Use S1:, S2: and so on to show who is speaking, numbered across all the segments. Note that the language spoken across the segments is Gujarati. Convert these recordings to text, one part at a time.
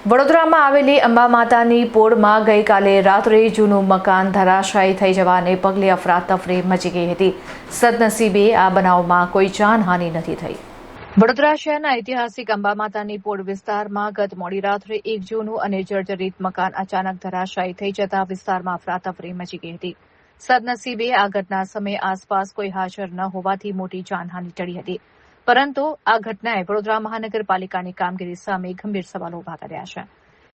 S1: વડોદરામાં આવેલી અંબા માતાની પોળમાં ગઈકાલે રાત્રે જૂનું મકાન ધરાશાયી થઈ જવાને પગલે અફરાતફરી મચી ગઈ હતી. સદનસીબે આ બનાવમાં કોઈ જાનહાનિ નથી થઈ. વડોદરા શહેરના ઐતિહાસિક અંબા માતાની પોળ વિસ્તારમાં ગત મોડી રાત્રે એક જૂનું અને જર્જરિત મકાન અચાનક ધરાશાયી થઈ જતા વિસ્તારમાં અફરાતફરી મચી ગઈ હતી. સદનસીબે આ ઘટના સમયે આસપાસ કોઈ હાજર ન હોવાથી મોટી જાનહાનિ ટળી હતી. પરંતુ આ ઘટનાએ વડોદરા મહાનગરપાલિકાની કામગીરી સામે ગંભીર સવાલો ઉભા કર્યા છે.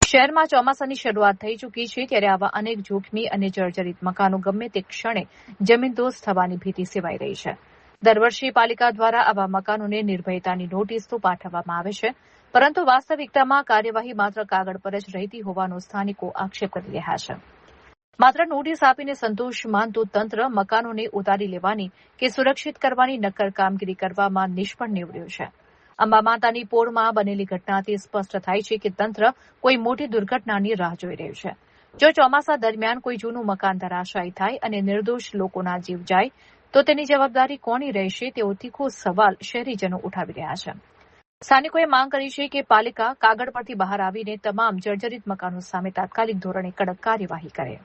S1: શહેરમાં ચોમાસાની શરૂઆત થઈ ચૂકી છે ત્યારે આવા અનેક જોખમી અને જર્જરિત મકાનો ગમે તે ક્ષણે જમીનદોસ્ત થવાની ભીતિ સેવાઈ રહી છે. દર વર્ષે પાલિકા દ્વારા આવા મકાનોને નિર્ભયતાની નોટિસ તો પાઠવવામાં આવે છે, પરંતુ વાસ્તવિકતામાં કાર્યવાહી માત્ર કાગળ પર જ રહેતી હોવાનો સ્થાનિકો આક્ષેપ કરી રહ્યા છે. માત્ર નોટિસ આપીને સંતોષ માનતું તંત્ર મકાનોને ઉતારી લેવાની કે સુરક્ષિત કરવાની નક્કર કામગીરી કરવામાં નિષ્ફળ નીવડ્યું છે. અંબા માતાની પોળમાં બનેલી ઘટનાથી સ્પષ્ટ થાય છે કે તંત્ર કોઈ મોટી દુર્ઘટનાની રાહ જોઈ રહ્યું છે. જો ચોમાસા દરમિયાન કોઈ જૂનું મકાન ધરાશાયી થાય અને નિર્દોષ લોકોના જીવ જાય તો તેની જવાબદારી કોની રહેશે તેવો તીખો સવાલ શહેરીજનો ઉઠાવી રહ્યા છે. સ્થાનિકોએ માંગ કરી છે કે પાલિકા કાગળ પરથી બહાર આવીને તમામ જર્જરિત મકાનો સામે તાત્કાલિક ધોરણે કડક કાર્યવાહી કરે.